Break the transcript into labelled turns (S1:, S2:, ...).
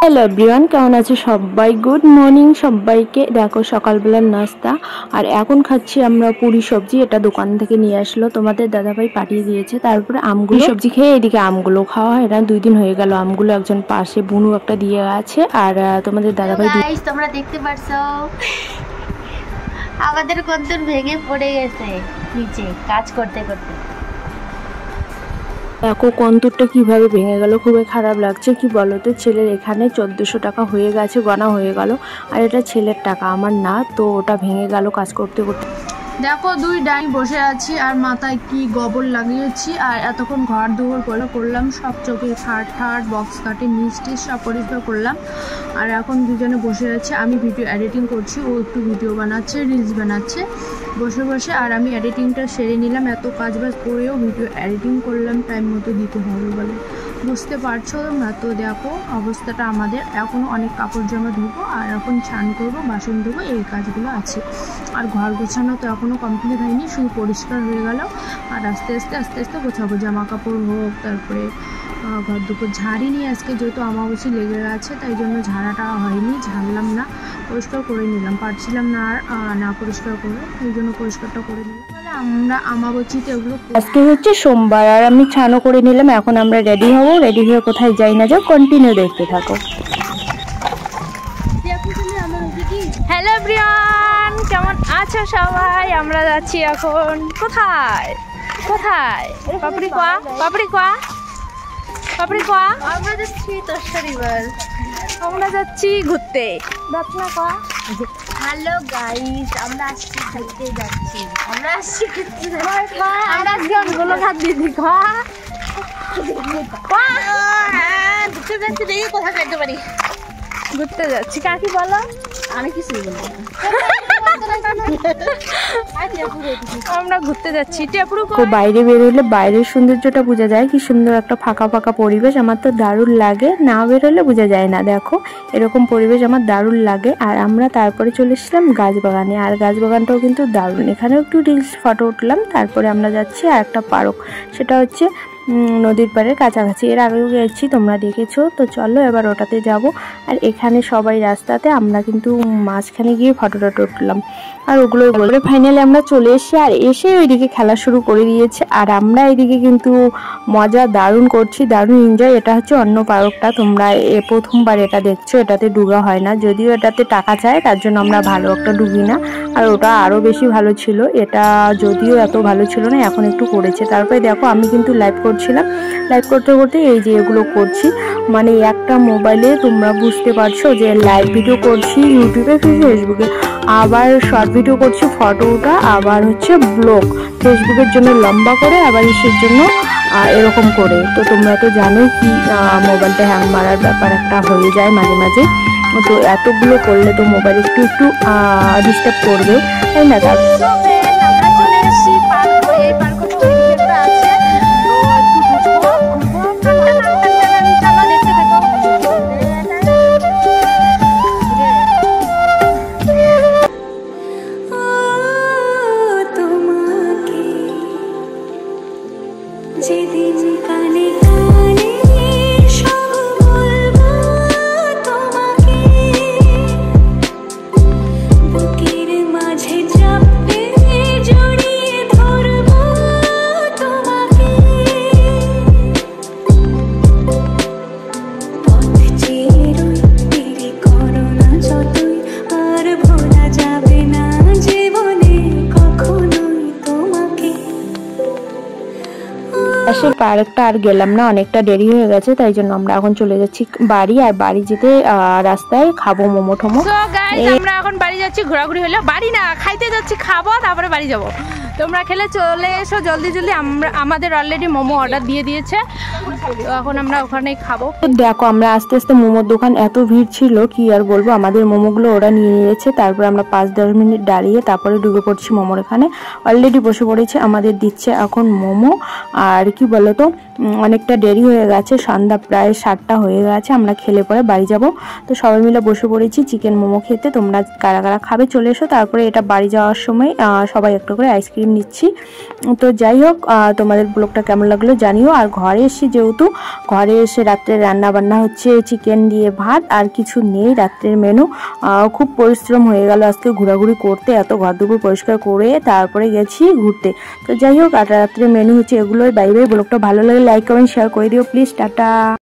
S1: Hello everyone, কেমন আছে সবাই? গুড মর্নিং সবাইকে। দেখো সকালবেলার নাস্তা, আর এখন খাচ্ছি আমরা পুরি সবজি। এটা দোকান থেকে নিয়ে আসলো, তোমাদের দাদাভাই পাঠিয়ে দিয়েছে। তারপরে আমগুলো সবজি খেয়ে এদিকে আমগুলো খাওয়া, এটা 2 দিন হয়ে গেল। আমগুলো একজন পাশে বুনু একটা দিয়ে আছে, আর তোমাদের দাদাভাই।
S2: তোমরা দেখতে পারছো আমাদের কন্তর ভেঙে পড়ে গেছে নিচে কাজ করতে করতে।
S1: দেখো কন্তরটা কিভাবে ভেঙে গেল, খুবই খারাপ লাগছে। কি বলতো, ছেলের এখানে 1400 টাকা হয়ে গেছে, গণা হয়ে গেল, আর এটা ছেলের টাকা, আমার না। তো ওটা ভেঙে গেল কাজ করতে করতে।
S3: দেখো 2 ডাইন বসে আছি আর মাথায় কি গোবর লাগিয়েছি, আর এতক্ষণ ঘর দুয়ার করলাম, সব চোখে খাট বক্স কাটে মিষ্টি সব পরিষ্কার করলাম। আর এখন দুজনে বসে আছে, আমি ভিডিও এডিটিং করছি, ও একটু ভিডিও বানাচ্ছে, রিলস বানাচ্ছে বসে বসে, আর আমি এডিটিংটা সেরে নিলাম। এত কাজবাজ করেও ভিডিও এডিটিং করলাম, টাইম মতো দিতে হবে বলে, বুঝতে পারছো না তো। দেখো অবস্থাটা আমাদের, এখনও অনেক কাপড় জামা ধুবো, আর এখন স্নান করবো, বাসন ধুবো, এই কাজগুলো আছে। আর ঘর গোছানো তো এখনও কমপ্লিট হয়নি, শুধু পরিষ্কার হয়ে গেল। আর আস্তে আস্তে গোছাবো, জামা কাপড় হোক, তারপরে ঘর দুপুর ঝাড়িনি আজকে, যেহেতু আমাবস্যা লেগে গেছে, তাই জন্য ঝাড়াটা হয়নি, ঝাড়লাম না, পরিষ্কার করে নিলাম, পারছিলাম না আর না পরিষ্কার করে, এই জন্য পরিষ্কারটা করে নিলাম। আমরা আমাবস্যাতে এগুলো।
S1: আজকে হচ্ছে সোমবার, আর আমি স্নানও করে নিলাম। এখন আমরা রেডি হব, রেডি হয়ে কোথায় যাই না যাও, কন্টিনিউ দেখতে থাকো।
S3: হ্যালো এভরিওয়ান, কেমন আছো সবাই? আমরা যাচ্ছি এখন কোথায় কোথায়? পাপড়ি কোয়া
S2: আমরা যাচ্ছি তোষারিবার,
S3: আমরা যাচ্ছি ঘুরতে। রত্না কোয়া।
S2: হ্যালো গাইস, আমরা আসছি ঘুরতে যাচ্ছি, আমরা আসছি ঘুরতে
S3: আমরা জনগুলো হাত দিদি কোয়া
S2: ঘুরতে যাচ্ছি, দেখি কোথায় যেতে পারি।
S3: ঘুরতে যাচ্ছি, কাকি বলো।
S2: আমি কিছুই বলবো না।
S3: আমরা ঘুরতে যাচ্ছি টেপুরু।
S1: বাইরে বের হলে বাইরের সৌন্দর্যটা বোঝা যায়, কি সুন্দর একটা ফাঁকা ফাঁকা পরিবেশ, আমার তো দারুণ লাগে। না বের হলে বোঝা যায় না। দেখো এরকম পরিবেশ আমার দারুণ লাগে। আর আমরা তারপরে চলে এসেছিলাম গাছবাগানে, আর গাছবাগানটাও কিন্তু দারুণ। এখানেও একটু রিলস ফটো উঠলাম। তারপরে আমরা যাচ্ছি আর একটা পার্ক, সেটা হচ্ছে নদীর পাড়ের কাছাকাছি। এর আগেও গেছি, তোমরা দেখেছো তো। চলো এবার ওটাতে যাব। আর এখানে সবাই রাস্তাতে, আমরা কিন্তু মাঝখানে গিয়ে ফটো উঠলাম, আর ওগুলোই বলবে। ফাইনালি আমরা চলে এসেছি, আর এসে ওইদিকে খেলা শুরু করে দিয়েছে, আর আমরা এইদিকে কিন্তু মজা দারুণ করছি, দারুণ এনজয়। এটা হচ্ছে অন্য পার্কটা, তোমরা প্রথমবার এটা দেখছো। এটাতে ডুবা হয় না, যদিও এটাতে টাকা চায়, তার জন্য আমরা ভালো একটা ডুবি না। আর ওটা আরও বেশি ভালো ছিল, এটা যদিও এত ভালো ছিল না, এখন একটু করেছে। তারপরে দেখো আমি কিন্তু লাইভ করছিলাম, লাইভ করতে করতে এই যে এগুলো করছি, মানে একটা মোবাইলে তোমরা বুঝতে পারছো যে লাইভ ভিডিও করছি ইউটিউবে, ফেসবুকে, আবার শর্ট ভিডিও করছি ফটো ওটা, আবার হচ্ছে ব্লগ ফেসবুকের জন্য লম্বা করে, আবার ইসের জন্য এরকম করে। তো তোমরা তো জানোই কি মোবাইলটা হ্যাং মারার ব্যাপার একটা হয়ে যায় মাঝে মাঝে। তো এতগুলো করলে তো মোবাইল একটু ডিস্টার্ব করবে, তাই না?
S3: আমরা চলে এসেছি পার্ক, এই পার্ক আছে।
S1: পার্কটা আর গেলাম না, অনেকটা দেরি হয়ে গেছে, তাই জন্য আমরা এখন চলে যাচ্ছি বাড়ি। আর বাড়ি যেতে রাস্তায় খাবো মোমো ঠোমো।
S3: আমরা এখন বাড়ি যাচ্ছি, ঘোরাঘুরি হলো, বাড়ি না খাইতে যাচ্ছি, খাবো তারপরে বাড়ি যাবো। তোমরা খেলে চলে এসো জলদি। আমাদের অলরেডি মোমো অর্ডার দিয়ে দিয়েছে, তো এখন আমরা ওখানেই খাবো।
S1: দেখো আমরা আস্তে আস্তে মোমোর দোকান, এত ভিড় ছিল কি আর বলবো। আমাদের মোমোগুলো ওরা নিয়ে নিয়েছে, তারপরে আমরা 5-10 মিনিট দাঁড়িয়ে তারপরে ঢুকে পড়ছি মোমোর এখানে। অলরেডি বসে পড়েছে, আমাদের দিচ্ছে এখন মোমো। আর কি বলতো, অনেকটা দেরি হয়ে গেছে, সন্ধ্যা প্রায় 7টা হয়ে গেছে, আমরা খেলে পরে বাড়ি যাব। তো সবাই মিলে বসে পড়েছি চিকেন মোমো খেতে। তোমরা কারা কারা খাবে চলে এসো। তারপরে এটা বাড়ি যাওয়ার সময় সবাই একটু করে আইসক্রিম ক্রিম নিচ্ছি। তো যাই হোক, তোমাদের ব্লগটা কেমন লাগলো জানিও। আর ঘরে এসে যেহেতু ঘরে এসে রাত্রে রান্না বান্না হচ্ছে চিকেন দিয়ে ভাত, আর কিছু নেই রাত্রের মেনু। খুব পরিশ্রম হয়ে গেল আজকে ঘোরাঘুরি করতে, এত ঘর দুপুর পরিষ্কার করে তারপরে গেছি ঘুরতে। তো যাই হোক, আর রাত্রের মেনু হচ্ছে এগুলোই। Bye bye. ব্লগটা ভালো লাগে লাইক কমেন্ট শেয়ার করে দিও প্লিজ। টাটা।